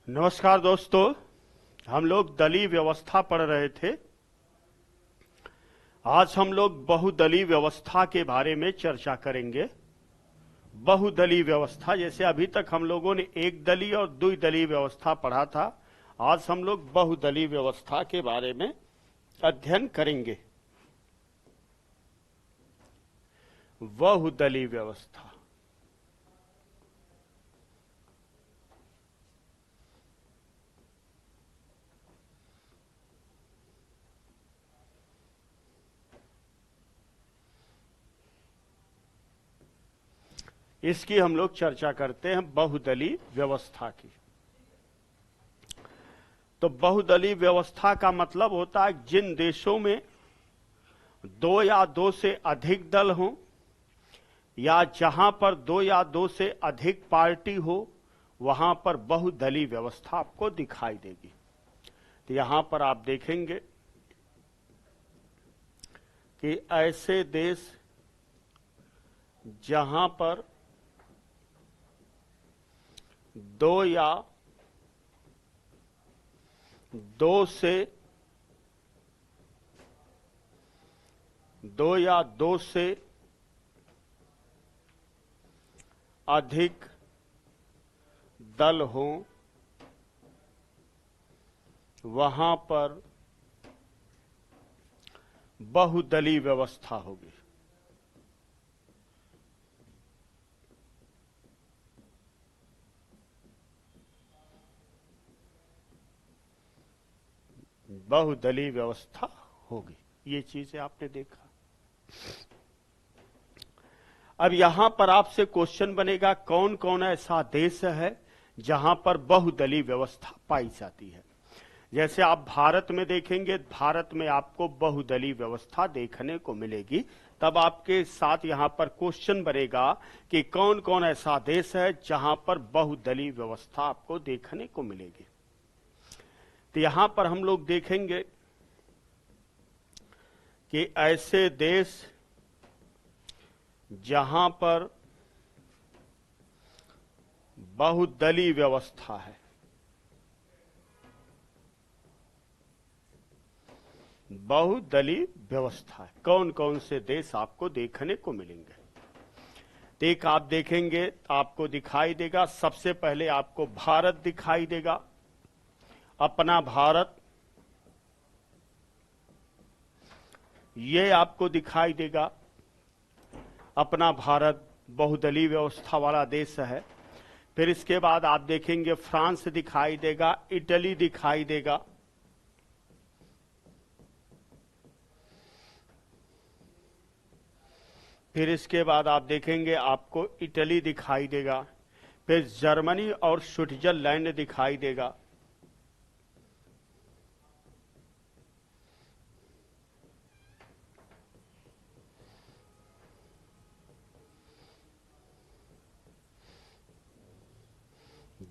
नमस्कार दोस्तों। हम लोग दलीय व्यवस्था पढ़ रहे थे। आज हम लोग बहुदलीय व्यवस्था के बारे में चर्चा करेंगे। बहुदलीय व्यवस्था, जैसे अभी तक हम लोगों ने एक दलीय और द्विदलीय व्यवस्था पढ़ा था, आज हम लोग बहुदलीय व्यवस्था के बारे में अध्ययन करेंगे। बहुदलीय व्यवस्था इसकी हम लोग चर्चा करते हैं, बहुदलीय व्यवस्था की। तो बहुदलीय व्यवस्था का मतलब होता है जिन देशों में दो या दो से अधिक दल हों, या जहां पर दो या दो से अधिक पार्टी हो, वहां पर बहुदलीय व्यवस्था आपको दिखाई देगी। तो यहां पर आप देखेंगे कि ऐसे देश जहां पर दो या दो से अधिक दल हों, वहां पर बहुदलीय व्यवस्था होगी। बहुदलीय व्यवस्था होगी, ये चीजें आपने देखा। अब यहां पर आपसे क्वेश्चन बनेगा, कौन कौन ऐसा देश है जहां पर बहुदलीय व्यवस्था पाई जाती है। जैसे आप भारत में देखेंगे, भारत में आपको बहुदलीय व्यवस्था देखने को मिलेगी। तब आपके साथ यहां पर क्वेश्चन बनेगा कि कौन कौन ऐसा देश है जहां पर बहुदलीय व्यवस्था आपको देखने को मिलेगी। तो यहां पर हम लोग देखेंगे कि ऐसे देश जहां पर बहुदलीय व्यवस्था है, बहुदलीय व्यवस्था है, कौन कौन से देश आपको देखने को मिलेंगे। एक आप देखेंगे, आपको दिखाई देगा, सबसे पहले आपको भारत दिखाई देगा, अपना भारत, ये आपको दिखाई देगा। अपना भारत बहुदलीय व्यवस्था वाला देश है। फिर इसके बाद आप देखेंगे फ्रांस दिखाई देगा, इटली दिखाई देगा, फिर इसके बाद आप देखेंगे आपको इटली दिखाई देगा, फिर जर्मनी और स्विट्जरलैंड दिखाई देगा,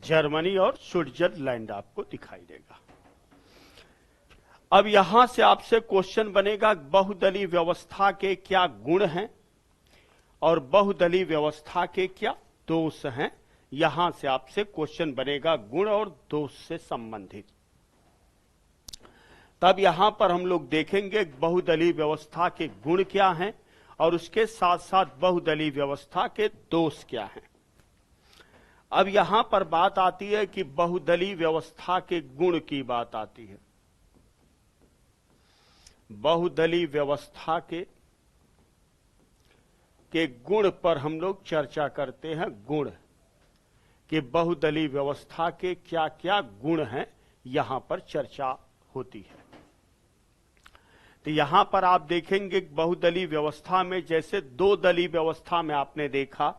जर्मनी और स्विट्जरलैंड आपको दिखाई देगा। अब यहां से आपसे क्वेश्चन बनेगा, बहुदलीय व्यवस्था के क्या गुण हैं और बहुदलीय व्यवस्था के क्या दोष हैं। यहां से आपसे क्वेश्चन बनेगा गुण और दोष से संबंधित। तब यहां पर हम लोग देखेंगे बहुदलीय व्यवस्था के गुण क्या हैं और उसके साथ साथ बहुदलीय व्यवस्था के दोष क्या हैं। अब यहां पर बात आती है कि बहुदलीय व्यवस्था के गुण की बात आती है। बहुदलीय व्यवस्था के गुण पर हम लोग चर्चा करते हैं। गुण कि बहुदलीय व्यवस्था के क्या क्या गुण हैं, यहां पर चर्चा होती है। तो यहां पर आप देखेंगे बहुदलीय व्यवस्था में, जैसे दो दलीय व्यवस्था में आपने देखा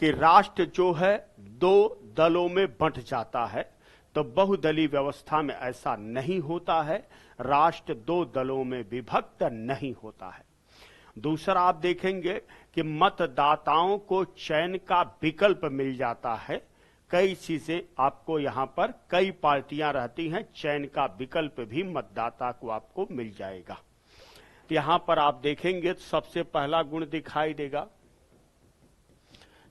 कि राष्ट्र जो है दो दलों में बंट जाता है, तो बहुदलीय व्यवस्था में ऐसा नहीं होता है, राष्ट्र दो दलों में विभक्त नहीं होता है। दूसरा आप देखेंगे कि मतदाताओं को चयन का विकल्प मिल जाता है। कई चीजें आपको यहां पर, कई पार्टियां रहती हैं, चयन का विकल्प भी मतदाता को आपको मिल जाएगा। तो यहां पर आप देखेंगे तो सबसे पहला गुण दिखाई देगा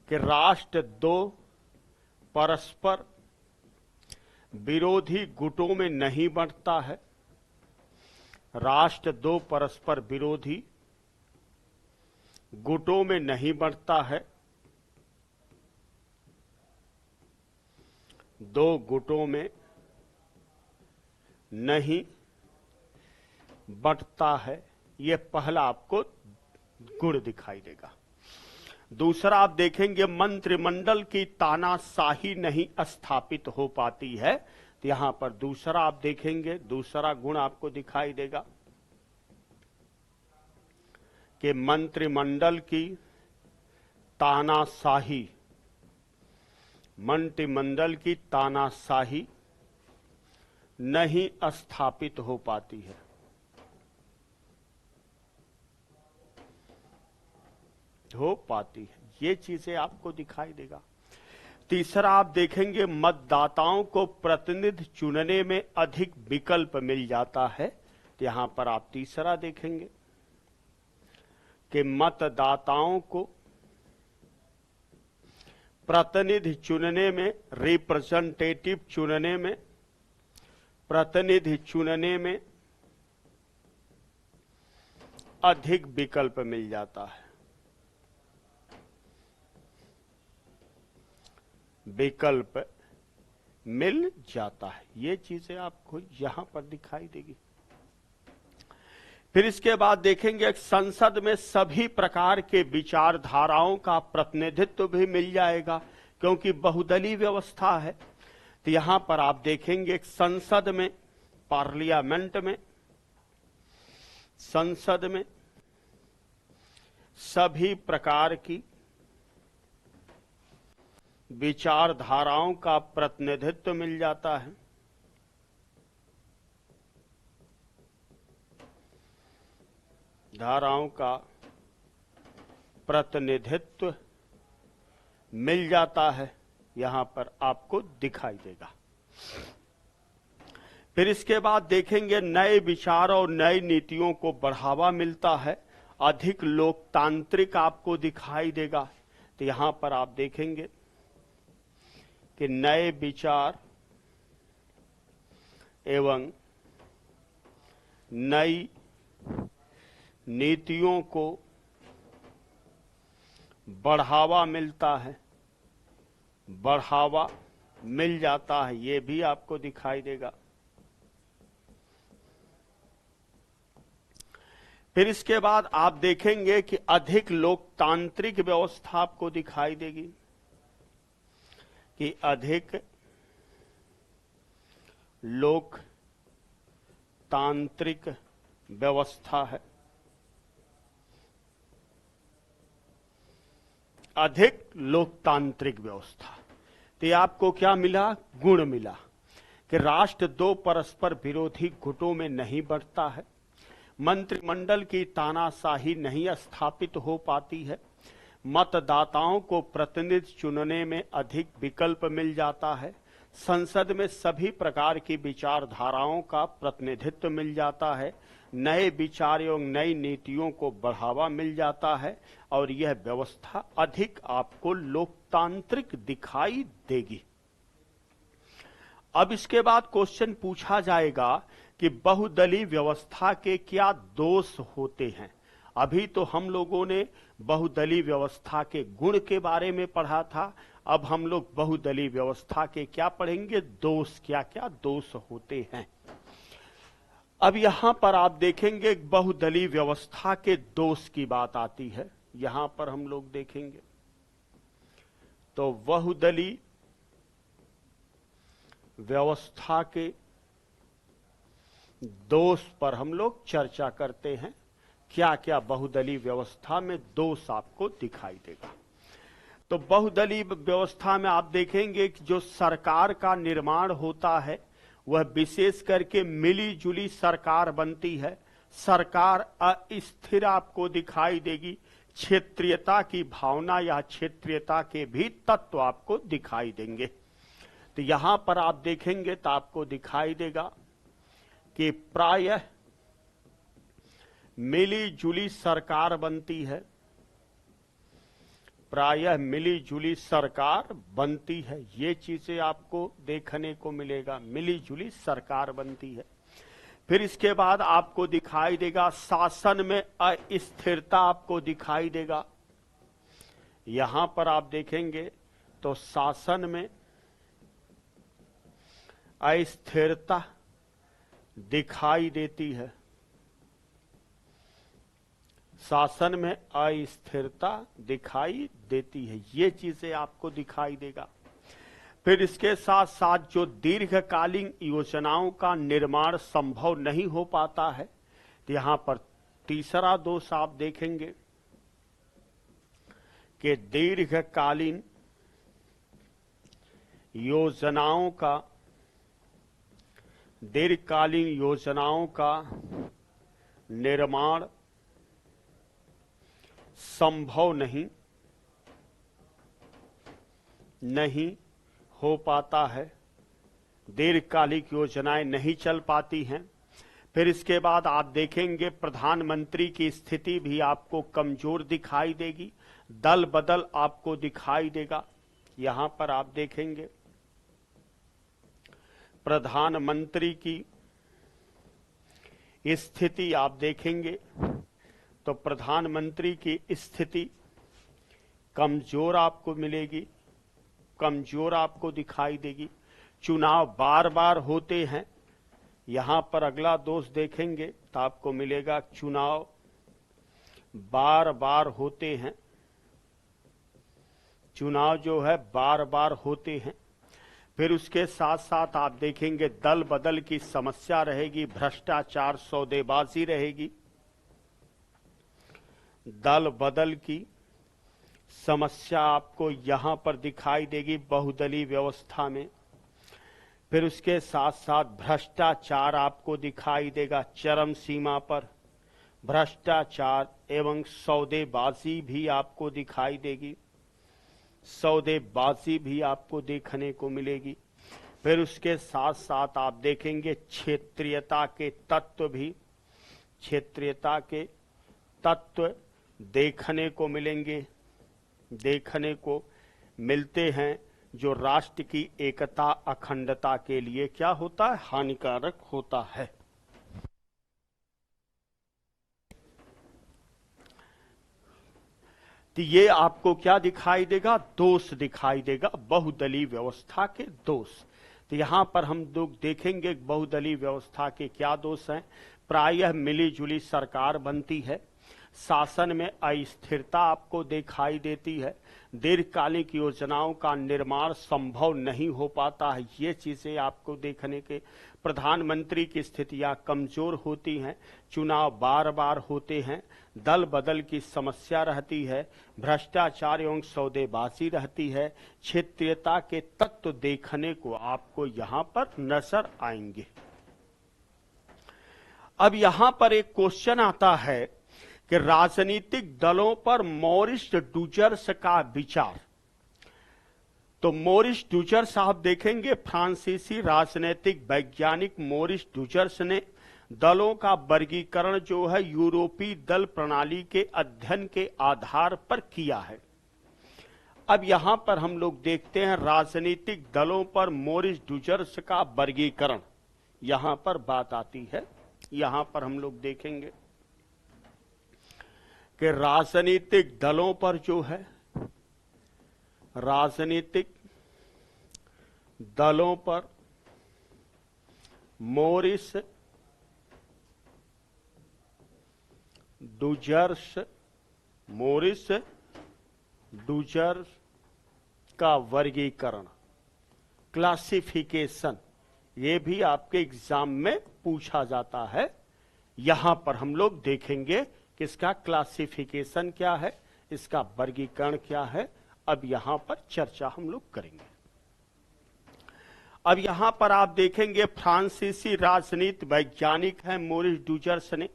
कि राष्ट्र दो परस्पर विरोधी गुटों में नहीं बंटता है। राष्ट्र दो परस्पर विरोधी गुटों में नहीं बंटता है। दो गुटों में नहीं बंटता है। यह पहला आपको गुण दिखाई देगा। दूसरा आप देखेंगे मंत्रिमंडल की तानाशाही नहीं स्थापित हो पाती है। तो यहां पर दूसरा आप देखेंगे, दूसरा गुण आपको दिखाई देगा कि मंत्रिमंडल की तानाशाही, मंत्रिमंडल की तानाशाही नहीं स्थापित हो पाती है। हो पाती है, ये चीजें आपको दिखाई देगा। तीसरा आप देखेंगे मतदाताओं को प्रतिनिधि चुनने में अधिक विकल्प मिल जाता है। तो यहां पर आप तीसरा देखेंगे कि मतदाताओं को प्रतिनिधि चुनने में, रिप्रेजेंटेटिव चुनने में, प्रतिनिधि चुनने में अधिक विकल्प मिल जाता है। विकल्प मिल जाता है, ये चीजें आपको यहां पर दिखाई देगी। फिर इसके बाद देखेंगे संसद में सभी प्रकार के विचारधाराओं का प्रतिनिधित्व भी मिल जाएगा, क्योंकि बहुदलीय व्यवस्था है। तो यहां पर आप देखेंगे संसद में, पार्लियामेंट में, संसद में सभी प्रकार की विचारधाराओं का प्रतिनिधित्व मिल जाता है। धाराओं का प्रतिनिधित्व मिल जाता है, यहां पर आपको दिखाई देगा। फिर इसके बाद देखेंगे नए विचार और नई नीतियों को बढ़ावा मिलता है, अधिक लोकतांत्रिक आपको दिखाई देगा। तो यहां पर आप देखेंगे कि नए विचार एवं नई नीतियों को बढ़ावा मिलता है, बढ़ावा मिल जाता है, ये भी आपको दिखाई देगा। फिर इसके बाद आप देखेंगे कि अधिक लोकतांत्रिक व्यवस्था आपको दिखाई देगी, कि अधिक लोकतांत्रिक व्यवस्था है। अधिक लोकतांत्रिक व्यवस्था, तो ये आपको क्या मिला? गुण मिला कि राष्ट्र दो परस्पर विरोधी गुटों में नहीं बंटता है, मंत्रिमंडल की तानाशाही नहीं स्थापित हो पाती है, मतदाताओं को प्रतिनिधि चुनने में अधिक विकल्प मिल जाता है, संसद में सभी प्रकार की विचारधाराओं का प्रतिनिधित्व मिल जाता है, नए विचार एवं नई नीतियों को बढ़ावा मिल जाता है, और यह व्यवस्था अधिक आपको लोकतांत्रिक दिखाई देगी। अब इसके बाद क्वेश्चन पूछा जाएगा कि बहुदलीय व्यवस्था के क्या दोष होते हैं। अभी तो हम लोगों ने बहुदलीय व्यवस्था के गुण के बारे में पढ़ा था, अब हम लोग बहुदलीय व्यवस्था के क्या पढ़ेंगे? दोष, क्या क्या दोष होते हैं। अब यहां पर आप देखेंगे बहुदलीय व्यवस्था के दोष की बात आती है, यहां पर हम लोग देखेंगे तो बहुदलीय व्यवस्था के दोष पर हम लोग चर्चा करते हैं। क्या क्या बहुदलीय व्यवस्था में दोष आपको दिखाई देगा। तो बहुदलीय व्यवस्था में आप देखेंगे कि जो सरकार का निर्माण होता है वह विशेष करके मिली जुली सरकार बनती है। सरकार अस्थिर आपको दिखाई देगी, क्षेत्रीयता की भावना या क्षेत्रीयता के भी तत्व आपको दिखाई देंगे। तो यहां पर आप देखेंगे तो आपको दिखाई देगा कि प्रायः मिली जुली सरकार बनती है, प्रायः मिली जुली सरकार बनती है। ये चीजें आपको देखने को मिलेगा, मिली जुली सरकार बनती है। फिर इसके बाद आपको दिखाई देगा शासन में अस्थिरता आपको दिखाई देगा। यहां पर आप देखेंगे तो शासन में अस्थिरता दिखाई देती है, शासन में अस्थिरता दिखाई देती है, ये चीजें आपको दिखाई देगा। फिर इसके साथ साथ जो दीर्घकालीन योजनाओं का निर्माण संभव नहीं हो पाता है, तो यहां पर तीसरा दोष आप देखेंगे कि दीर्घकालीन योजनाओं का निर्माण संभव नहीं हो पाता है, दीर्घकालिक योजनाएं नहीं चल पाती हैं। फिर इसके बाद आप देखेंगे प्रधानमंत्री की स्थिति भी आपको कमजोर दिखाई देगी, दल बदल आपको दिखाई देगा। यहां पर आप देखेंगे प्रधानमंत्री की स्थिति आप देखेंगे तो प्रधानमंत्री की स्थिति कमजोर आपको मिलेगी, कमजोर आपको दिखाई देगी। चुनाव बार बार होते हैं, यहां पर अगला दोष देखेंगे तो आपको मिलेगा चुनाव बार बार होते हैं, चुनाव जो है बार बार होते हैं। फिर उसके साथ साथ आप देखेंगे दल बदल की समस्या रहेगी, भ्रष्टाचार सौदेबाजी रहेगी, दल बदल की समस्या आपको यहां पर दिखाई देगी बहुदलीय व्यवस्था में। फिर उसके साथ साथ भ्रष्टाचार आपको दिखाई देगा चरम सीमा पर, भ्रष्टाचार एवं सौदेबाजी भी आपको दिखाई देगी, सौदेबाजी भी आपको देखने को मिलेगी। फिर उसके साथ साथ आप देखेंगे क्षेत्रीयता के तत्व भी, क्षेत्रीयता के तत्व देखने को मिलेंगे, देखने को मिलते हैं, जो राष्ट्र की एकता अखंडता के लिए क्या होता है, हानिकारक होता है। तो ये आपको क्या दिखाई देगा, दोष दिखाई देगा, बहुदलीय व्यवस्था के दोष। तो यहां पर हम लोग देखेंगे बहुदलीय व्यवस्था के क्या दोष हैं। प्रायः मिली जुली सरकार बनती है, शासन में अस्थिरता आपको दिखाई देती है, दीर्घकालिक योजनाओं का निर्माण संभव नहीं हो पाता है, ये चीजें आपको देखने के। प्रधानमंत्री की स्थितियां कमजोर होती हैं, चुनाव बार बार होते हैं, दल बदल की समस्या रहती है, भ्रष्टाचार एवं सौदेबाजी रहती है, क्षेत्रीयता के तत्व देखने को आपको यहां पर नजर आएंगे। अब यहां पर एक क्वेश्चन आता है कि राजनीतिक दलों पर मॉरिस डूजर्स का विचार। तो मॉरिस डूजर्स आप देखेंगे फ्रांसीसी राजनीतिक वैज्ञानिक मॉरिस डूजर्स ने दलों का वर्गीकरण जो है यूरोपीय दल प्रणाली के अध्ययन के आधार पर किया है। अब यहां पर हम लोग देखते हैं राजनीतिक दलों पर मॉरिस डूजर्स का वर्गीकरण, यहां पर बात आती है। यहां पर हम लोग देखेंगे कि राजनीतिक दलों पर जो है, राजनीतिक दलों पर मॉरिस डूजर्स का वर्गीकरण, क्लासिफिकेशन, ये भी आपके एग्जाम में पूछा जाता है। यहां पर हम लोग देखेंगे कि इसका क्लासिफिकेशन क्या है, इसका वर्गीकरण क्या है। अब यहां पर चर्चा हम लोग करेंगे। अब यहां पर आप देखेंगे फ्रांसीसी राजनीति वैज्ञानिक है मॉरिस डूजर्स ने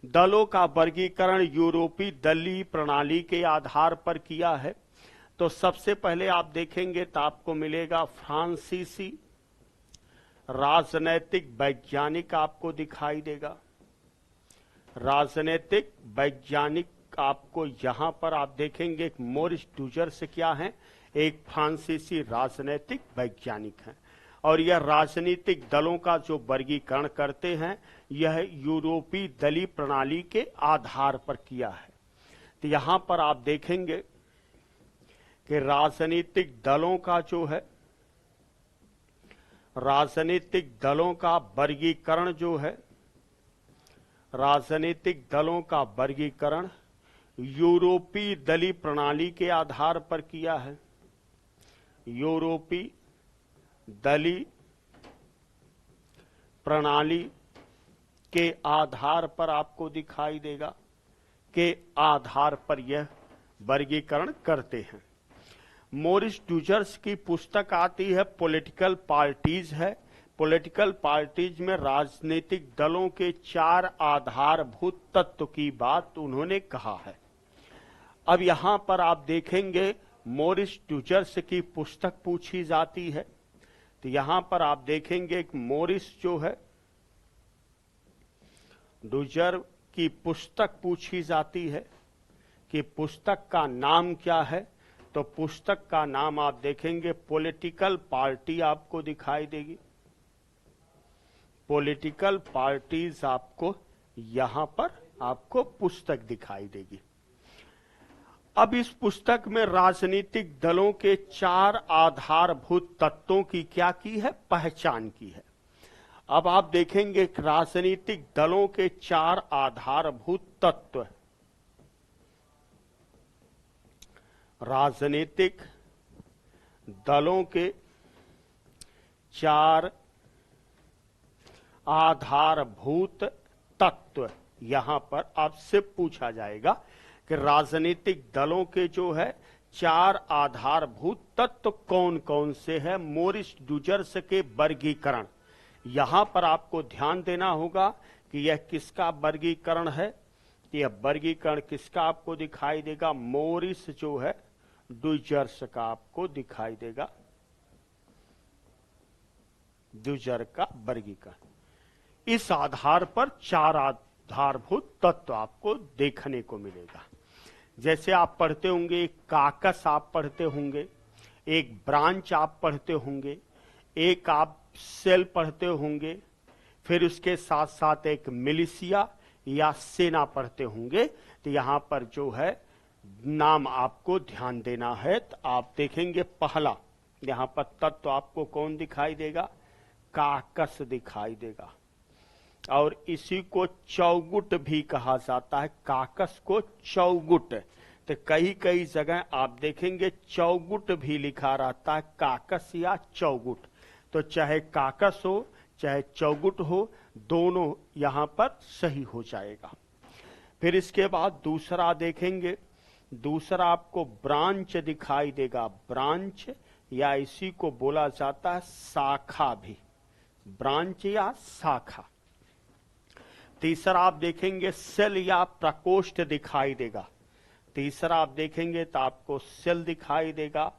दलों का वर्गीकरण यूरोपीय दलीय प्रणाली के आधार पर किया है। तो सबसे पहले आप देखेंगे तो आपको मिलेगा फ्रांसीसी राजनैतिक वैज्ञानिक आपको दिखाई देगा, राजनीतिक वैज्ञानिक आपको यहां पर आप देखेंगे एक मोरिस डूजर्स क्या है, एक फ्रांसीसी राजनीतिक वैज्ञानिक हैं और यह राजनीतिक दलों का जो वर्गीकरण करते हैं यह यूरोपीय दलीय प्रणाली के आधार पर किया है। तो यहां पर आप देखेंगे कि राजनीतिक दलों का जो है, राजनीतिक दलों का वर्गीकरण जो है, राजनीतिक दलों का वर्गीकरण यूरोपीय दलीय प्रणाली के आधार पर किया है। यूरोपीय दलीय प्रणाली के आधार पर आपको दिखाई देगा, के आधार पर यह वर्गीकरण करते हैं। मोरिस डूजर्स की पुस्तक आती है पॉलिटिकल पार्टीज है। पॉलिटिकल पार्टीज में राजनीतिक दलों के 4 आधारभूत तत्व की बात उन्होंने कहा है। अब यहां पर आप देखेंगे मोरिस डूजर्स की पुस्तक पूछी जाती है, तो यहां पर आप देखेंगे एक मोरिस जो है डूजर की पुस्तक पूछी जाती है कि पुस्तक का नाम क्या है, तो पुस्तक का नाम आप देखेंगे पॉलिटिकल पार्टी आपको दिखाई देगी। पॉलिटिकल पार्टीज आपको यहां पर आपको पुस्तक दिखाई देगी। अब इस पुस्तक में राजनीतिक दलों के 4 आधारभूत तत्वों की क्या की है, पहचान की है। अब आप देखेंगे राजनीतिक दलों के 4 आधारभूत तत्व, राजनीतिक दलों के 4 आधारभूत तत्व यहां पर आपसे पूछा जाएगा कि राजनीतिक दलों के जो है 4 आधारभूत तत्व कौन कौन से हैं मोरिस डूजर्स के वर्गीकरण। यहां पर आपको ध्यान देना होगा कि यह किसका वर्गीकरण है, यह वर्गीकरण किसका आपको दिखाई देगा, मोरिस जो है डूजर्स का आपको दिखाई देगा, डूजर का वर्गीकरण। इस आधार पर 4 आधारभूत तत्व आपको देखने को मिलेगा। जैसे आप पढ़ते होंगे एक काकस आप पढ़ते होंगे, एक ब्रांच आप पढ़ते होंगे, एक आप सेल पढ़ते होंगे, फिर उसके साथ साथ एक मिलिशिया या सेना पढ़ते होंगे। तो यहां पर जो है नाम आपको ध्यान देना है। तो आप देखेंगे पहला यहां पर तत्व आपको कौन दिखाई देगा, काकस दिखाई देगा और इसी को चौगुट भी कहा जाता है, काकस को चौगुट। तो कई कई जगह आप देखेंगे चौगुट भी लिखा रहता है, काकस या चौगुट। तो चाहे काकस हो चाहे चौगुट हो, दोनों यहां पर सही हो जाएगा। फिर इसके बाद दूसरा देखेंगे, दूसरा आपको ब्रांच दिखाई देगा, ब्रांच या इसी को बोला जाता है शाखा भी, ब्रांच या शाखा। तीसरा आप देखेंगे सेल या प्रकोष्ठ दिखाई देगा, तीसरा आप देखेंगे तो आपको सेल दिखाई देगा,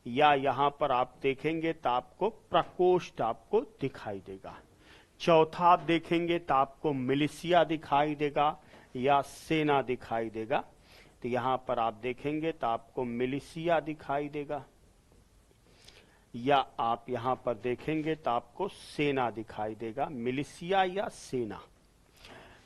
या यहां पर आप देखेंगे तो आपको प्रकोष्ठ आपको दिखाई देगा। चौथा आप देखेंगे तो आपको मिलिशिया दिखाई देगा या सेना दिखाई देगा। तो यहां पर आप देखेंगे तो आपको मिलिशिया दिखाई देगा, या आप यहां पर देखेंगे तो आपको सेना दिखाई देगा, मिलिशिया या सेना।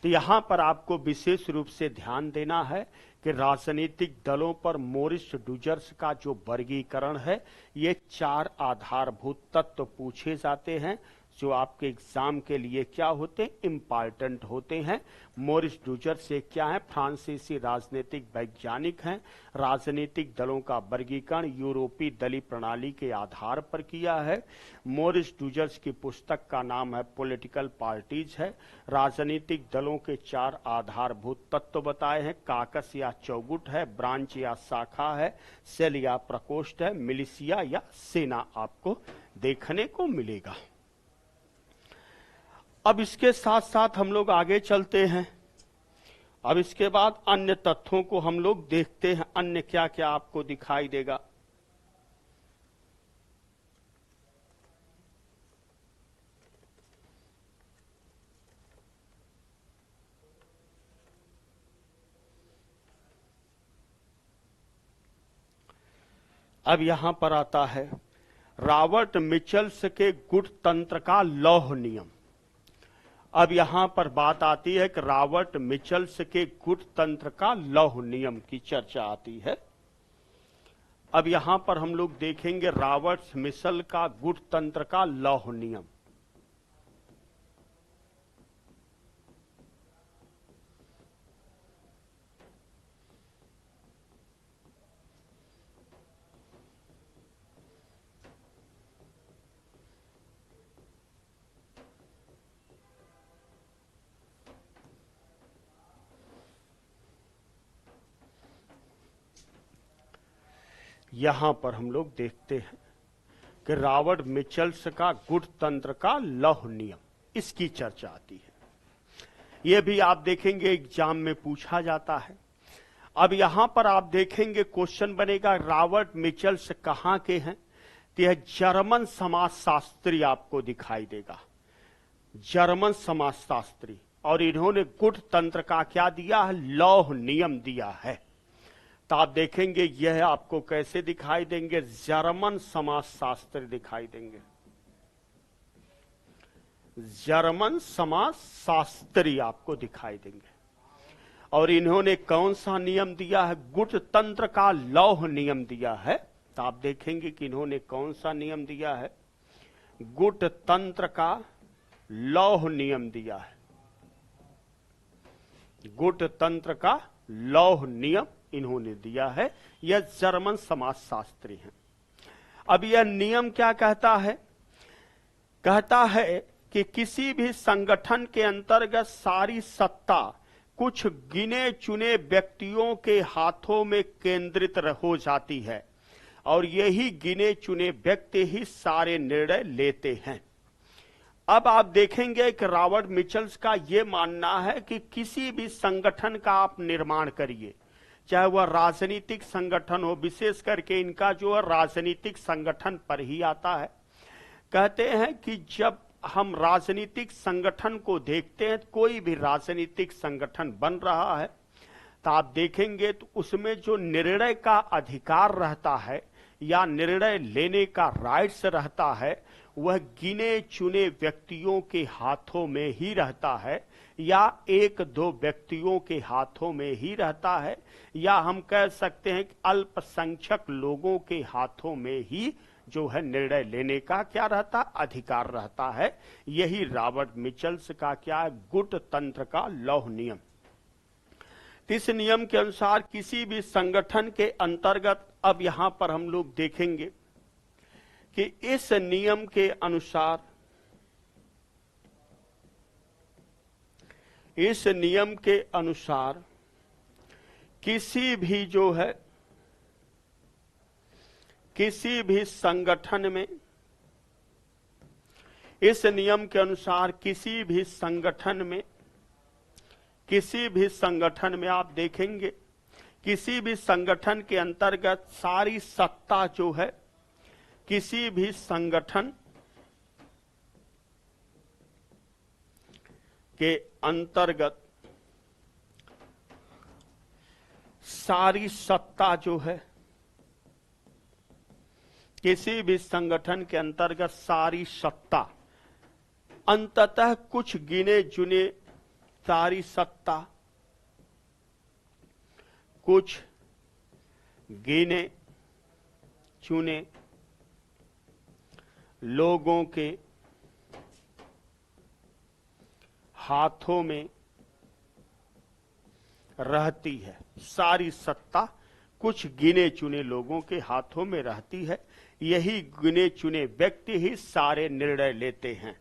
तो यहां पर आपको विशेष रूप से ध्यान देना है कि राजनीतिक दलों पर मोरिस डूजर्स का जो वर्गीकरण है, ये 4 आधारभूत तत्व पूछे जाते हैं जो आपके एग्जाम के लिए क्या होते हैं, इंपॉर्टेंट होते हैं। मोरिस डूजर्स से क्या है, फ्रांसीसी राजनीतिक वैज्ञानिक हैं। राजनीतिक दलों का वर्गीकरण यूरोपीय दलीय प्रणाली के आधार पर किया है। मोरिस डूजर्स की पुस्तक का नाम है पॉलिटिकल पार्टीज है। राजनीतिक दलों के 4 आधारभूत तत्व बताए हैं, काकस या चौगुट है, ब्रांच या शाखा है, सेल या प्रकोष्ठ है, मिलिशिया या सेना आपको देखने को मिलेगा। अब इसके साथ साथ हम लोग आगे चलते हैं। अब इसके बाद अन्य तथ्यों को हम लोग देखते हैं, अन्य क्या क्या आपको दिखाई देगा। अब यहां पर आता है रॉबर्ट मिचल्स के गुट तंत्र का लौह नियम। अब यहां पर बात आती है कि रॉबर्ट मिचल्स के गुट तंत्र का लौह नियम की चर्चा आती है। अब यहां पर हम लोग देखेंगे रॉबर्ट मिचल का गुट तंत्र का लौह नियम। यहां पर हम लोग देखते हैं कि रॉबर्ट मिचल्स का गुट तंत्र का लौह नियम, इसकी चर्चा आती है। यह भी आप देखेंगे एग्जाम में पूछा जाता है। अब यहां पर आप देखेंगे क्वेश्चन बनेगा रॉबर्ट मिचल्स कहां के हैं, तो यह जर्मन समाजशास्त्री आपको दिखाई देगा, जर्मन समाजशास्त्री। और इन्होंने गुट तंत्र का क्या दिया है, लौह नियम दिया है। तो आप देखेंगे यह आपको कैसे दिखाई देंगे, जर्मन समाजशास्त्री दिखाई देंगे, जर्मन समाजशास्त्री आपको दिखाई देंगे। और इन्होंने कौन सा नियम दिया है, गुट तंत्र का लौह नियम दिया है। तो आप देखेंगे कि इन्होंने कौन सा नियम दिया है, गुट तंत्र का लौह नियम दिया है, गुट तंत्र का लौह नियम इन्होंने दिया है। यह जर्मन समाजशास्त्री हैं। अब यह नियम क्या कहता है, कहता है कि किसी भी संगठन के अंतर्गत सारी सत्ता कुछ गिने चुने व्यक्तियों के हाथों में केंद्रित हो जाती है और यही गिने चुने व्यक्ति ही सारे निर्णय लेते हैं। अब आप देखेंगे कि रॉबर्ट मिचल्स का यह मानना है कि किसी भी संगठन का आप निर्माण करिए, चाहे वह राजनीतिक संगठन हो, विशेष करके इनका जो है राजनीतिक संगठन पर ही आता है। कहते हैं कि जब हम राजनीतिक संगठन को देखते हैं, कोई भी राजनीतिक संगठन बन रहा है, तो आप देखेंगे तो उसमें जो निर्णय का अधिकार रहता है या निर्णय लेने का राइट्स रहता है, वह गिने चुने व्यक्तियों के हाथों में ही रहता है या एक दो व्यक्तियों के हाथों में ही रहता है, या हम कह सकते हैं कि अल्पसंख्यक लोगों के हाथों में ही जो है निर्णय लेने का क्या रहता, अधिकार रहता है। यही रॉबर्ट मिचल्स का क्या है, गुट तंत्र का लौह नियम। इस नियम के अनुसार किसी भी संगठन के अंतर्गत, अब यहां पर हम लोग देखेंगे कि इस नियम के अनुसार, इस नियम के अनुसार किसी भी जो है, किसी भी संगठन में, इस नियम के अनुसार किसी भी संगठन में, किसी भी संगठन में आप देखेंगे, किसी भी संगठन के अंतर्गत सारी सत्ता जो है, किसी भी संगठन के अंतर्गत सारी सत्ता जो है, किसी भी संगठन के अंतर्गत सारी सत्ता, अंततः कुछ गिने चुने, सारी सत्ता कुछ गिने चुने लोगों के हाथों में रहती है। सारी सत्ता कुछ गिने चुने लोगों के हाथों में रहती है, यही गिने चुने व्यक्ति ही सारे निर्णय लेते हैं।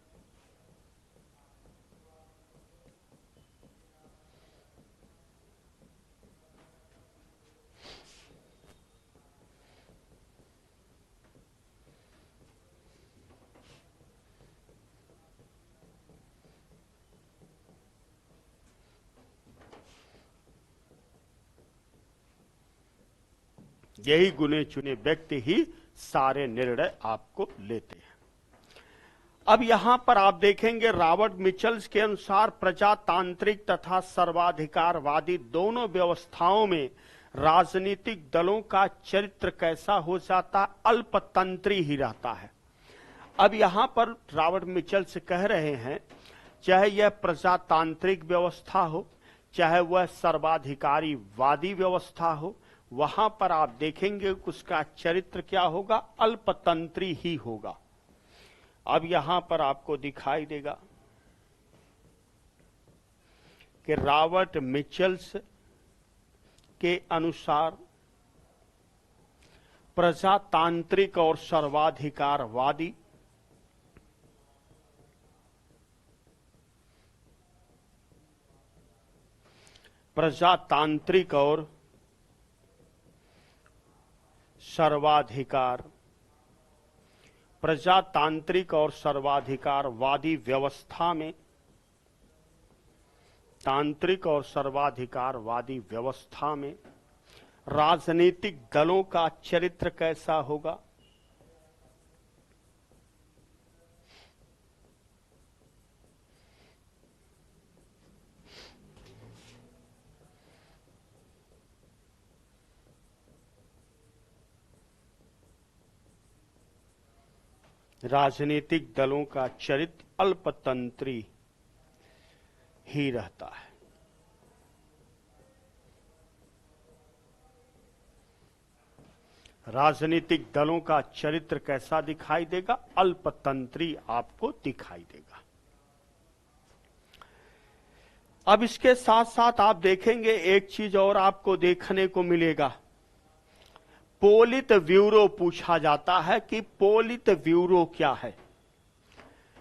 यही गुने चुने व्यक्ति ही सारे निर्णय आपको लेते हैं। अब यहां पर आप देखेंगे रॉबर्ट मिचल्स के अनुसार प्रजातांत्रिक तथा सर्वाधिकारवादी दोनों व्यवस्थाओं में राजनीतिक दलों का चरित्र कैसा हो जाता, अल्पतंत्री ही रहता है। अब यहां पर रॉबर्ट मिचल्स कह रहे हैं, चाहे यह प्रजातांत्रिक व्यवस्था हो, चाहे वह सर्वाधिकारीवादी व्यवस्था हो, वहां पर आप देखेंगे उसका चरित्र क्या होगा, अल्पतंत्री ही होगा। अब यहां पर आपको दिखाई देगा कि रॉबर्ट मिचल्स के अनुसार प्रजातांत्रिक और सर्वाधिकारवादी प्रजातांत्रिक और सर्वाधिकारवादी व्यवस्था में, तांत्रिक और सर्वाधिकारवादी व्यवस्था में राजनीतिक दलों का चरित्र कैसा होगा। राजनीतिक दलों का चरित्र अल्पतंत्री ही रहता है। राजनीतिक दलों का चरित्र कैसा दिखाई देगा, अल्पतंत्री आपको दिखाई देगा। अब इसके साथ साथ आप देखेंगे एक चीज और आपको देखने को मिलेगा, पोलित ब्यूरो पूछा जाता है कि पोलित ब्यूरो क्या है।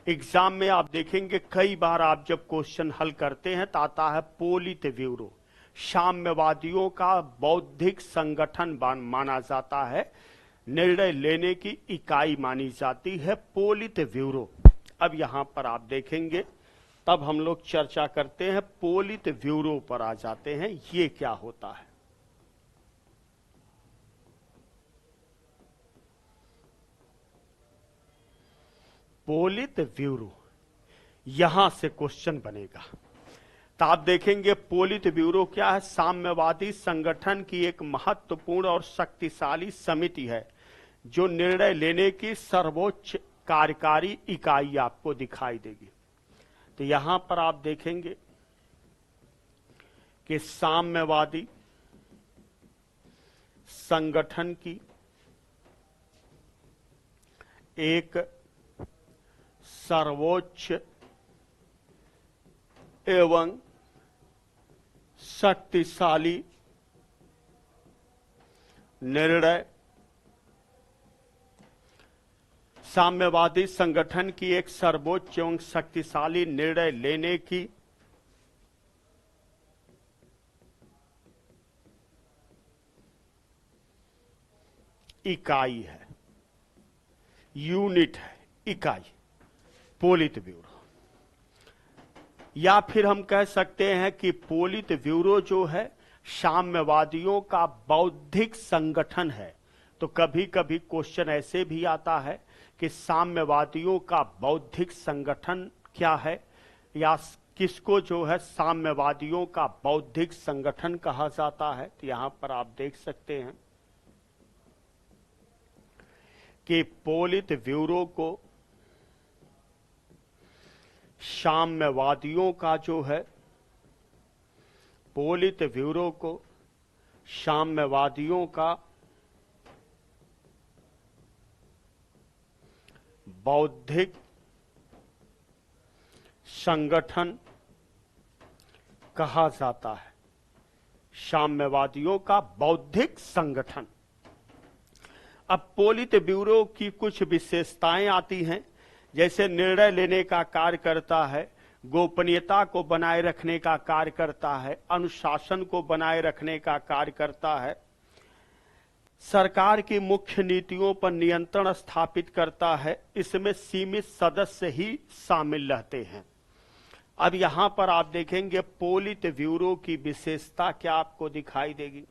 एग्जाम में आप देखेंगे कई बार आप जब क्वेश्चन हल करते हैं तो आता है पोलित ब्यूरो, साम्यवादियों का बौद्धिक संगठन माना जाता है, निर्णय लेने की इकाई मानी जाती है पोलित ब्यूरो। अब यहां पर आप देखेंगे, तब हम लोग चर्चा करते हैं, पोलित ब्यूरो पर आ जाते हैं, ये क्या होता है। पोलित ब्यूरो, यहां से क्वेश्चन बनेगा। तो आप देखेंगे पोलित ब्यूरो क्या है, साम्यवादी संगठन की एक महत्वपूर्ण और शक्तिशाली समिति है जो निर्णय लेने की सर्वोच्च कार्यकारी इकाई आपको दिखाई देगी। तो यहां पर आप देखेंगे कि साम्यवादी संगठन की एक सर्वोच्च एवं शक्तिशाली निर्णय, साम्यवादी संगठन की एक सर्वोच्च एवं शक्तिशाली निर्णय लेने की इकाई है, यूनिट है, इकाई, पोलित ब्यूरो। या फिर हम कह सकते हैं कि पोलित ब्यूरो जो है साम्यवादियों का बौद्धिक संगठन है। तो कभी कभी क्वेश्चन ऐसे भी आता है कि साम्यवादियों का बौद्धिक संगठन क्या है, या किसको जो है साम्यवादियों का बौद्धिक संगठन कहा जाता है। तो यहां पर आप देख सकते हैं कि पोलित ब्यूरो को साम्यवादियों का जो है, पोलित ब्यूरो को साम्यवादियों का बौद्धिक संगठन कहा जाता है, साम्यवादियों का बौद्धिक संगठन। अब पोलित ब्यूरो की कुछ विशेषताएं आती हैं, जैसे निर्णय लेने का कार्य करता है, गोपनीयता को बनाए रखने का कार्य करता है, अनुशासन को बनाए रखने का कार्य करता है, सरकार की मुख्य नीतियों पर नियंत्रण स्थापित करता है। इसमें सीमित सदस्य ही शामिल रहते हैं। अब यहां पर आप देखेंगे पोलित ब्यूरो की विशेषता क्या आपको दिखाई देगी।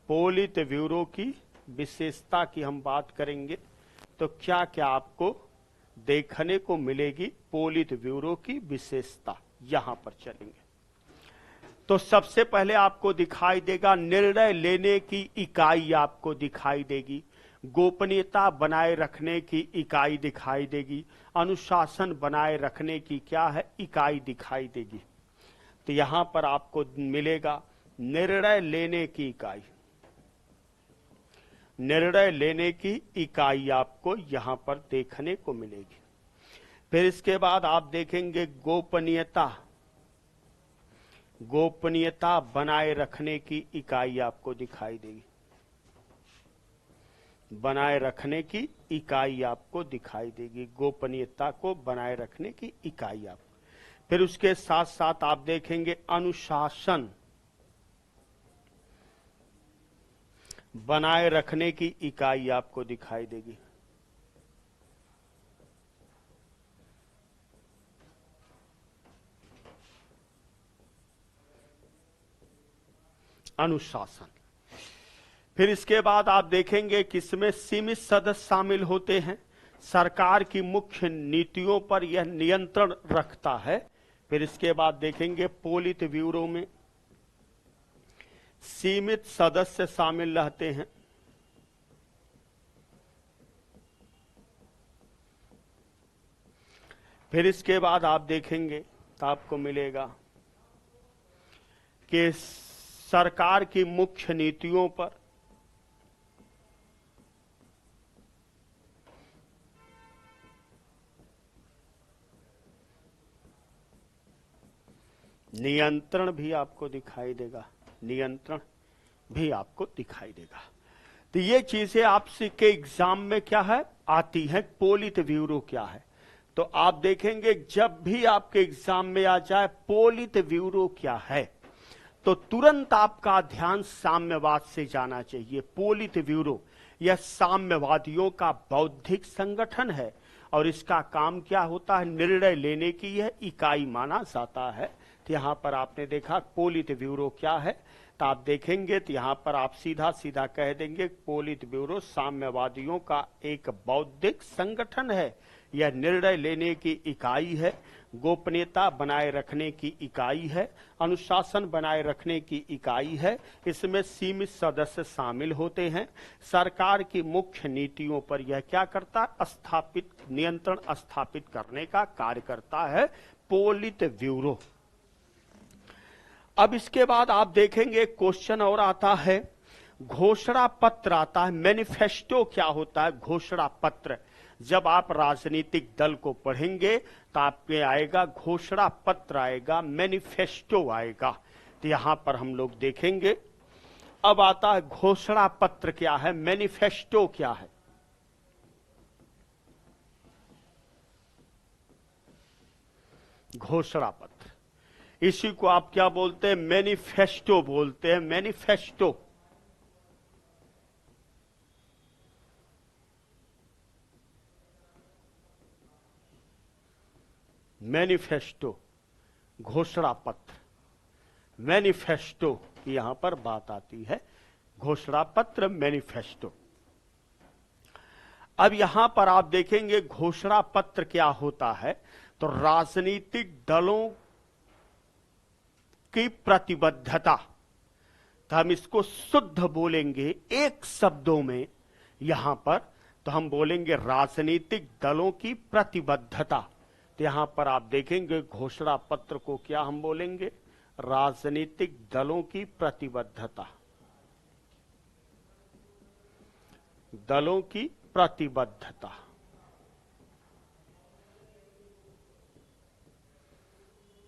पोलित ब्यूरो की विशेषता की हम बात करेंगे तो क्या क्या आपको देखने को मिलेगी पोलित ब्यूरो की विशेषता, यहां पर चलेंगे। तो सबसे पहले आपको दिखाई देगा निर्णय लेने की इकाई आपको दिखाई देगी, गोपनीयता बनाए रखने की इकाई दिखाई देगी, अनुशासन बनाए रखने की क्या है इकाई दिखाई देगी। तो यहां पर आपको मिलेगा निर्णय लेने की इकाई, निर्णय लेने की इकाई आपको यहां पर देखने को मिलेगी। फिर इसके बाद आप देखेंगे गोपनीयता, गोपनीयता बनाए रखने की इकाई आपको दिखाई देगी, बनाए रखने की इकाई आपको दिखाई देगी, गोपनीयता को बनाए रखने की इकाई आपको। फिर उसके साथ साथ आप देखेंगे अनुशासन बनाए रखने की इकाई आपको दिखाई देगी। अनुशासन। फिर इसके बाद आप देखेंगे कि इसमें सीमित सदस्य शामिल होते हैं, सरकार की मुख्य नीतियों पर यह नियंत्रण रखता है। फिर इसके बाद देखेंगे पोलित ब्यूरो में सीमित सदस्य शामिल रहते हैं, फिर इसके बाद आप देखेंगे तो आपको मिलेगा कि सरकार की मुख्य नीतियों पर नियंत्रण भी आपको दिखाई देगा, नियंत्रण भी आपको दिखाई देगा। तो ये चीजें आपसे के एग्जाम में क्या है आती है, पोलित ब्यूरो क्या है। तो आप देखेंगे जब भी आपके एग्जाम में आ जाए पोलित ब्यूरो क्या है तो तुरंत आपका ध्यान साम्यवाद से जाना चाहिए। पोलित ब्यूरो यह साम्यवादियों का बौद्धिक संगठन है और इसका काम क्या होता है, निर्णय लेने की यह इकाई माना जाता है। तो यहां पर आपने देखा पोलित ब्यूरो क्या है, तो आप देखेंगे तो यहां पर आप सीधा सीधा कह देंगे पोलित ब्यूरो साम्यवादियों का एक बौद्धिक संगठन है, यह निर्णय लेने की इकाई है, गोपनीयता बनाए रखने की इकाई है, अनुशासन बनाए रखने की इकाई है, इसमें सीमित सदस्य शामिल होते हैं, सरकार की मुख्य नीतियों पर यह क्या करता है, स्थापित नियंत्रण स्थापित करने का कार्य करता है पोलित ब्यूरो। अब इसके बाद आप देखेंगे क्वेश्चन और आता है, घोषणा पत्र आता है। मैनिफेस्टो क्या होता है, घोषणा पत्र। जब आप राजनीतिक दल को पढ़ेंगे तो आपके आएगा घोषणा पत्र आएगा, मैनिफेस्टो आएगा। तो यहां पर हम लोग देखेंगे अब आता है घोषणा पत्र क्या है, मैनिफेस्टो क्या है। घोषणा पत्र इसी को आप क्या बोलते हैं, मैनिफेस्टो बोलते हैं, मैनिफेस्टो। मैनिफेस्टो घोषणा पत्र, मैनिफेस्टो की यहां पर बात आती है, घोषणा पत्र मैनिफेस्टो। अब यहां पर आप देखेंगे घोषणा पत्र क्या होता है, तो राजनीतिक दलों की प्रतिबद्धता, तो हम इसको शुद्ध बोलेंगे एक शब्दों में यहां पर, तो हम बोलेंगे राजनीतिक दलों की प्रतिबद्धता। तो यहां पर आप देखेंगे घोषणा पत्र को क्या हम बोलेंगे, राजनीतिक दलों की प्रतिबद्धता, दलों की प्रतिबद्धता,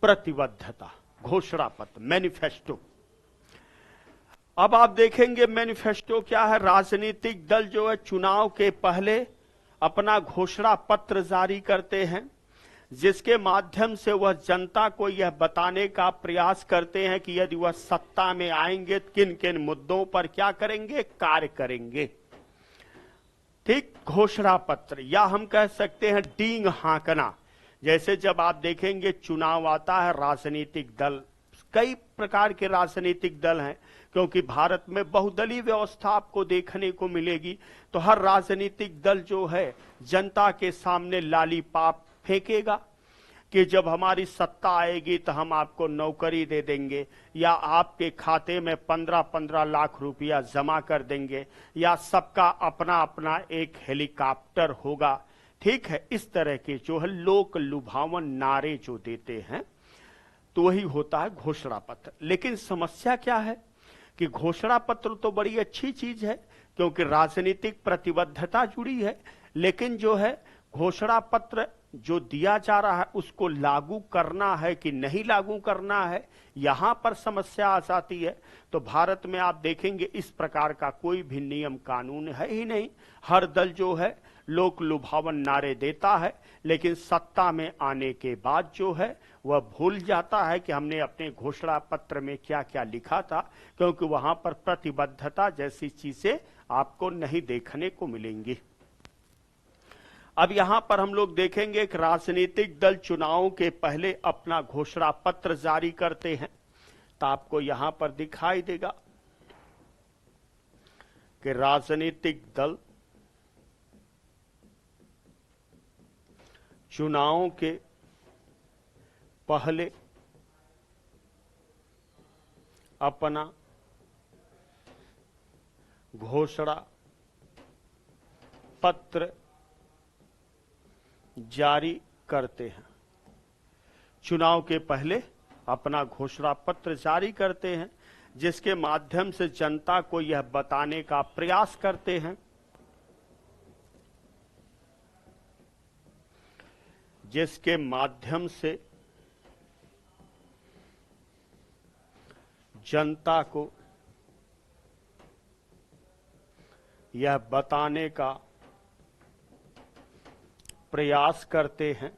प्रतिबद्धता, घोषणा पत्र मैनिफेस्टो। अब आप देखेंगे मैनिफेस्टो क्या है, राजनीतिक दल जो है चुनाव के पहले अपना घोषणा पत्र जारी करते हैं, जिसके माध्यम से वह जनता को यह बताने का प्रयास करते हैं कि यदि वह सत्ता में आएंगे किन किन मुद्दों पर क्या करेंगे, कार्य करेंगे। ठीक, घोषणा पत्र, या हम कह सकते हैं डींग हाँकना। जैसे जब आप देखेंगे चुनाव आता है, राजनीतिक दल, कई प्रकार के राजनीतिक दल हैं, क्योंकि भारत में बहुदलीय व्यवस्था आपको देखने को मिलेगी, तो हर राजनीतिक दल जो है जनता के सामने लालीपाप फेंकेगा। कि जब हमारी सत्ता आएगी तो हम आपको नौकरी दे देंगे, या आपके खाते में 15-15 लाख रुपया जमा कर देंगे, या सबका अपना अपना एक हेलीकॉप्टर होगा। ठीक है, इस तरह के जो है लोक लुभावन नारे जो देते हैं तो वही होता है घोषणा पत्र। लेकिन समस्या क्या है कि घोषणा पत्र तो बड़ी अच्छी चीज है क्योंकि राजनीतिक प्रतिबद्धता जुड़ी है, लेकिन जो है घोषणा पत्र जो दिया जा रहा है उसको लागू करना है कि नहीं लागू करना है, यहां पर समस्या आ जाती है। तो भारत में आप देखेंगे इस प्रकार का कोई भी नियम कानून है ही नहीं। हर दल जो है लोक लुभावन नारे देता है, लेकिन सत्ता में आने के बाद जो है वह भूल जाता है कि हमने अपने घोषणा पत्र में क्या क्या लिखा था, क्योंकि वहां पर प्रतिबद्धता जैसी चीजें आपको नहीं देखने को मिलेंगी। अब यहां पर हम लोग देखेंगे कि राजनीतिक दल चुनावों के पहले अपना घोषणा पत्र जारी करते हैं। तो आपको यहां पर दिखाई देगा कि राजनीतिक दल चुनावों के पहले अपना घोषणा पत्र जारी करते हैं। चुनाव के पहले अपना घोषणा पत्र जारी करते हैं, जिसके माध्यम से जनता को यह बताने का प्रयास करते हैं जिसके माध्यम से जनता को यह बताने का प्रयास करते हैं,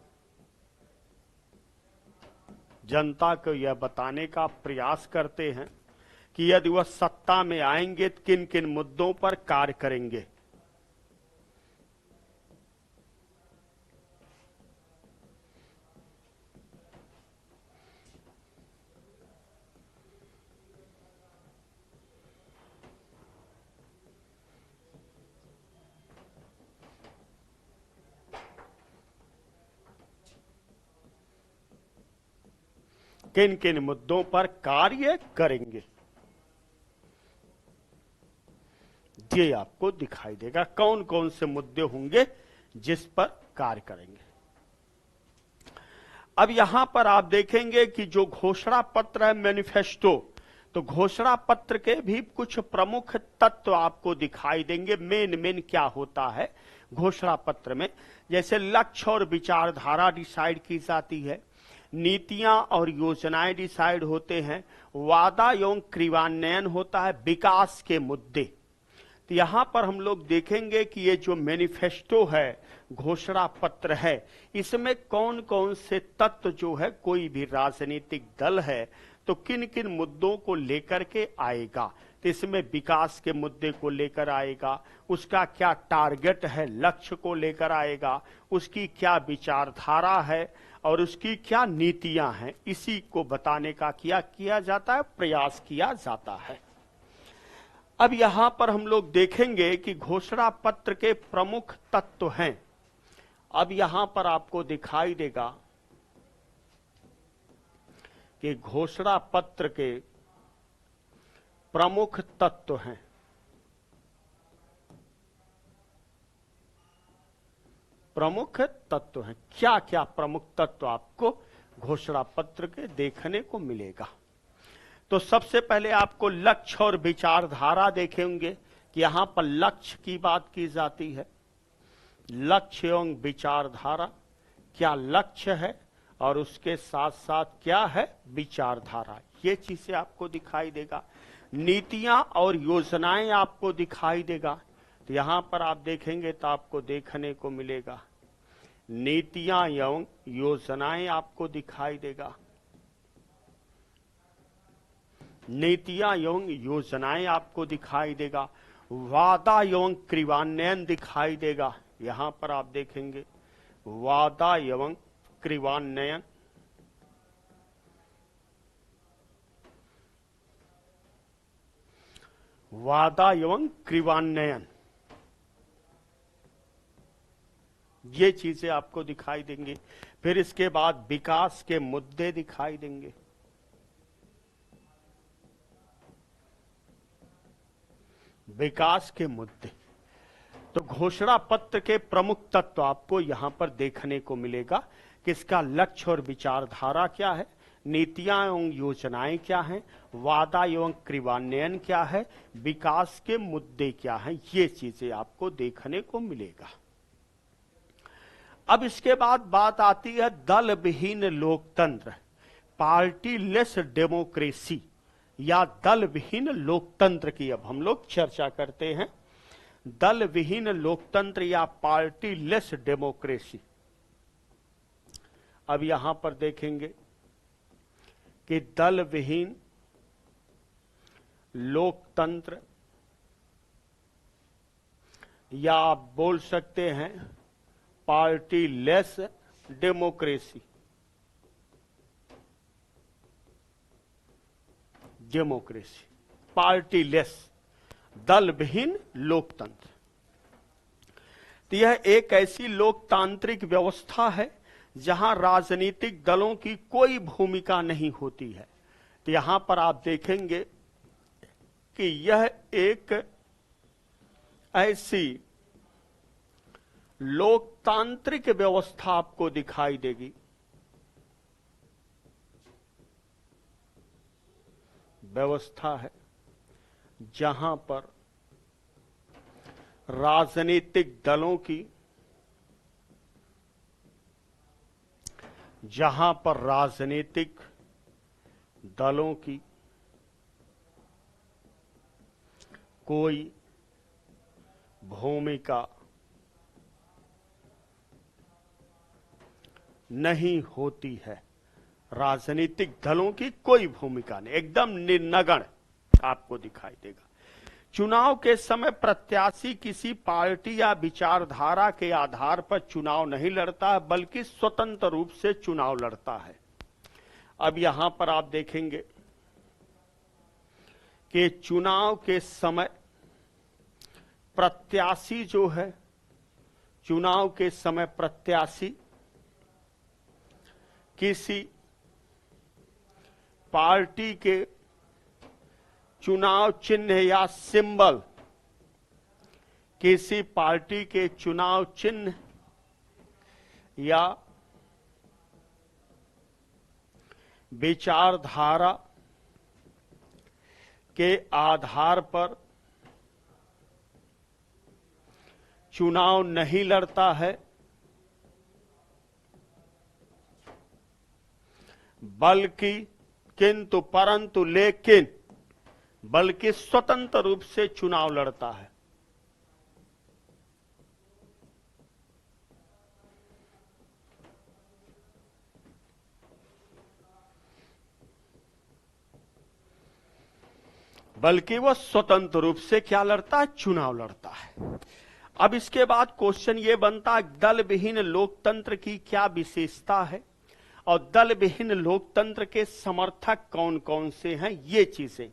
जनता को यह बताने का प्रयास करते हैं कि यदि वह सत्ता में आएंगे तो किन किन मुद्दों पर कार्य करेंगे। किन किन मुद्दों पर कार्य करेंगे ये आपको दिखाई देगा, कौन कौन से मुद्दे होंगे जिस पर कार्य करेंगे। अब यहां पर आप देखेंगे कि जो घोषणा पत्र है मैनिफेस्टो, तो घोषणा पत्र के भी कुछ प्रमुख तत्व आपको दिखाई देंगे। मेन क्या होता है घोषणा पत्र में, जैसे लक्ष्य और विचारधारा डिसाइड की जाती है, नीतियां और योजनाएं डिसाइड होते हैं, वादा एवं क्रियान्वयन होता है, विकास के मुद्दे। तो यहां पर हम लोग देखेंगे कि ये जो मैनिफेस्टो है, घोषणा पत्र है, इसमें कौन कौन से तत्व जो है कोई भी राजनीतिक दल है तो किन किन मुद्दों को लेकर के आएगा। तो इसमें विकास के मुद्दे को लेकर आएगा, उसका क्या टारगेट है, लक्ष्य को लेकर आएगा, उसकी क्या विचारधारा है और उसकी क्या नीतियां हैं, इसी को बताने का क्या किया जाता है, प्रयास किया जाता है। अब यहां पर हम लोग देखेंगे कि घोषणा पत्र के प्रमुख तत्व हैं। अब यहां पर आपको दिखाई देगा कि घोषणा पत्र के प्रमुख तत्व हैं। प्रमुख तत्व हैं, क्या क्या प्रमुख तत्व आपको घोषणा पत्र के देखने को मिलेगा। तो सबसे पहले आपको लक्ष्य और विचारधारा देखेंगे कि यहां पर लक्ष्य की बात की जाती है। लक्ष्य एवं विचारधारा, क्या लक्ष्य है और उसके साथ साथ क्या है विचारधारा, ये चीजें आपको दिखाई देगा। नीतियां और योजनाएं आपको दिखाई देगा। तो यहां पर आप देखेंगे तो आपको देखने को मिलेगा नीतियां एवं योजनाएं आपको दिखाई देगा। नीतियां एवं योजनाएं आपको दिखाई देगा। वादा एवं क्रियान्वयन दिखाई देगा। यहां पर आप देखेंगे वादा एवं क्रियान्वयन, वादा एवं क्रियान्वयन। ये चीजें आपको दिखाई देंगी। फिर इसके बाद विकास के मुद्दे दिखाई देंगे। विकास के मुद्दे, तो घोषणा पत्र के प्रमुख तत्व आपको यहां पर देखने को मिलेगा कि इसका लक्ष्य और विचारधारा क्या है, नीतियां एवं योजनाएं क्या हैं, वादा एवं क्रियान्वयन क्या है, विकास के मुद्दे क्या हैं, ये चीजें आपको देखने को मिलेगा। अब इसके बाद बात आती है दल विहीन लोकतंत्र, पार्टी लेस डेमोक्रेसी या दल विहीन लोकतंत्र की अब हम लोग चर्चा करते हैं। दल विहीन लोकतंत्र या पार्टी लेस डेमोक्रेसी। अब यहां पर देखेंगे कि दल विहीन लोकतंत्र या आप बोल सकते हैं party less democracy. Democracy, party less, दल विहीन लोकतंत्र। तो यह एक ऐसी लोकतांत्रिक व्यवस्था है जहां राजनीतिक दलों की कोई भूमिका नहीं होती है। तो यहां पर आप देखेंगे कि यह एक ऐसी लोकतांत्रिक व्यवस्था आपको दिखाई देगी व्यवस्था है जहां पर राजनीतिक दलों की कोई भूमिका नहीं होती है। राजनीतिक दलों की कोई भूमिका नहीं, एकदम निर्नगण्य आपको दिखाई देगा। चुनाव के समय प्रत्याशी किसी पार्टी या विचारधारा के आधार पर चुनाव नहीं लड़ता है, बल्कि स्वतंत्र रूप से चुनाव लड़ता है। अब यहां पर आप देखेंगे कि चुनाव के समय प्रत्याशी जो है, चुनाव के समय प्रत्याशी किसी पार्टी के चुनाव चिन्ह या सिंबल, किसी पार्टी के चुनाव चिन्ह या विचारधारा के आधार पर चुनाव नहीं लड़ता है, बल्कि किंतु परंतु लेकिन बल्कि स्वतंत्र रूप से चुनाव लड़ता है। बल्कि वह स्वतंत्र रूप से क्या लड़ता है, चुनाव लड़ता है। अब इसके बाद क्वेश्चन ये बनता है दल विहीन लोकतंत्र की क्या विशेषता है और दल विहीन लोकतंत्र के समर्थक कौन कौन से हैं, ये चीजें।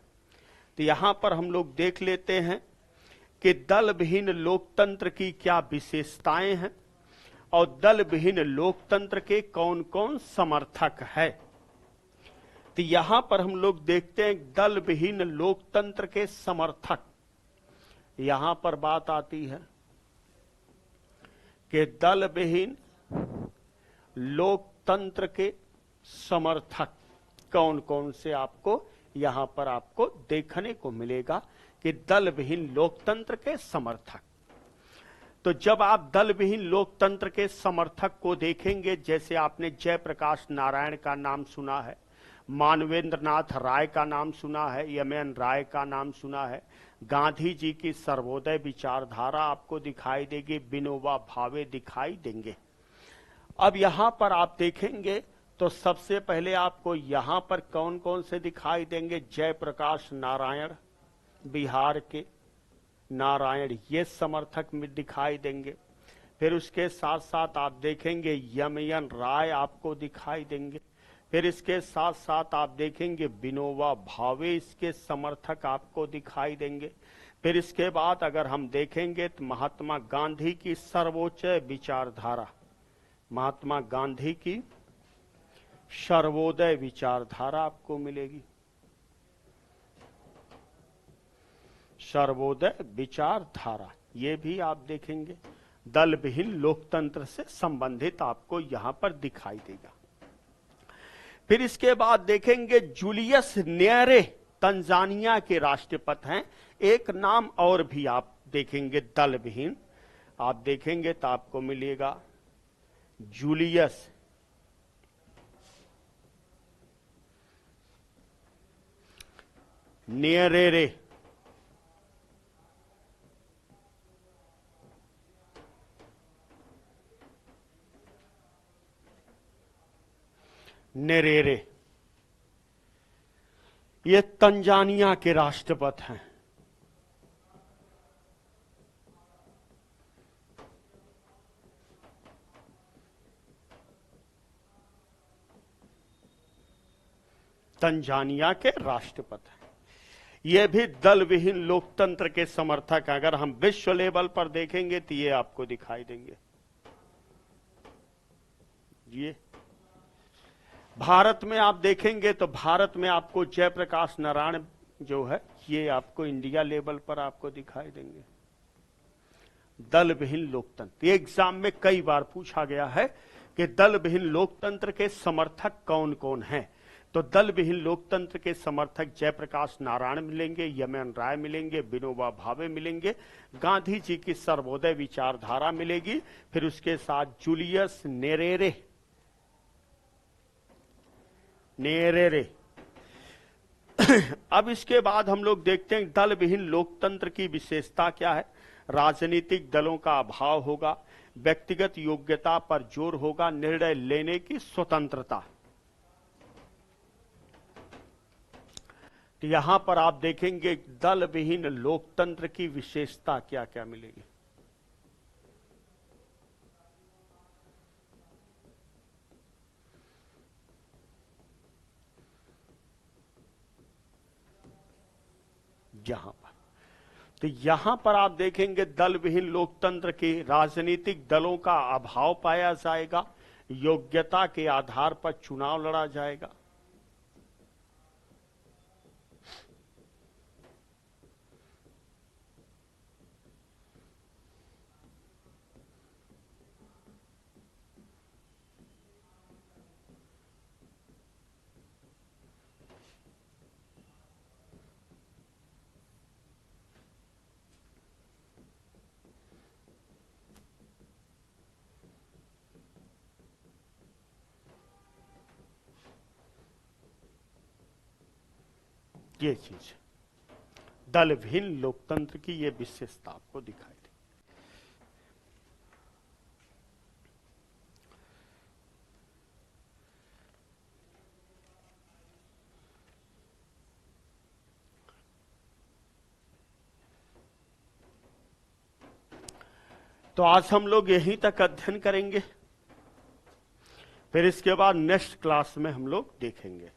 तो यहां पर हम लोग देख लेते हैं कि दल विहीन लोकतंत्र की क्या विशेषताएं हैं और दल विहीन लोकतंत्र के कौन कौन समर्थक है। तो यहां पर हम लोग देखते हैं दल विहीन लोकतंत्र के समर्थक। यहां पर बात आती है कि दल विहीन लोकतंत्र के समर्थक कौन कौन से आपको यहां पर आपको देखने को मिलेगा कि दल विहीन लोकतंत्र के समर्थक। तो जब आप दल विहीन लोकतंत्र के समर्थक को देखेंगे, जैसे आपने जयप्रकाश नारायण का नाम सुना है, मानवेंद्र नाथ राय का नाम सुना है, एम.एन. राय का नाम सुना है, गांधी जी की सर्वोदय विचारधारा आपको दिखाई देगी, विनोबा भावे दिखाई देंगे। अब यहां पर आप देखेंगे तो सबसे पहले आपको यहां पर कौन कौन से दिखाई देंगे, जयप्रकाश नारायण, बिहार के नारायण, ये समर्थक में दिखाई देंगे। फिर उसके साथ साथ आप देखेंगे एम.एन. राय आपको दिखाई देंगे। फिर इसके साथ साथ आप देखेंगे विनोबा भावे, इसके समर्थक आपको दिखाई देंगे। फिर इसके बाद अगर हम देखेंगे तो महात्मा गांधी की सर्वोच्च विचारधारा, महात्मा गांधी की सर्वोदय विचारधारा आपको मिलेगी। सर्वोदय विचारधारा ये भी आप देखेंगे, दल विहीन लोकतंत्र से संबंधित आपको यहां पर दिखाई देगा। फिर इसके बाद देखेंगे जूलियस न्येरे तंजानिया के राष्ट्रपति हैं। एक नाम और भी आप देखेंगे दल विहीन, आप देखेंगे तो आपको मिलेगा जूलियस न्येरे। नेरेरे ये तंजानिया के राष्ट्रपति हैं। तंजानिया के राष्ट्रपति हैं। ये भी दल विहीन लोकतंत्र के समर्थक हैं। अगर हम विश्व लेवल पर देखेंगे तो ये आपको दिखाई देंगे। ये भारत में आप देखेंगे तो भारत में आपको जयप्रकाश नारायण जो है ये आपको इंडिया लेवल पर आपको दिखाई देंगे। दल विहीन लोकतंत्र ये एग्जाम में कई बार पूछा गया है कि दल विहीन लोकतंत्र के समर्थक कौन कौन हैं। तो दल विहीन लोकतंत्र के समर्थक जयप्रकाश नारायण मिलेंगे, यमन राय मिलेंगे, विनोबा भावे मिलेंगे, गांधी जी की सर्वोदय विचारधारा मिलेगी, फिर उसके साथ जूलियस नेरेरे अब इसके बाद हम लोग देखते हैं दल विहीन लोकतंत्र की विशेषता क्या है। राजनीतिक दलों का अभाव होगा, व्यक्तिगत योग्यता पर जोर होगा, निर्णय लेने की स्वतंत्रता। तो यहां पर आप देखेंगे दल विहीन लोकतंत्र की विशेषता क्या क्या मिलेगी। यहां पर तो यहां पर आप देखेंगे दल विहीन लोकतंत्र के राजनीतिक दलों का अभाव पाया जाएगा, योग्यता के आधार पर चुनाव लड़ा जाएगा। ये चीज दल विहीन लोकतंत्र की ये विशेषता आपको दिखाई दे। तो आज हम लोग यहीं तक अध्ययन करेंगे, फिर इसके बाद नेक्स्ट क्लास में हम लोग देखेंगे।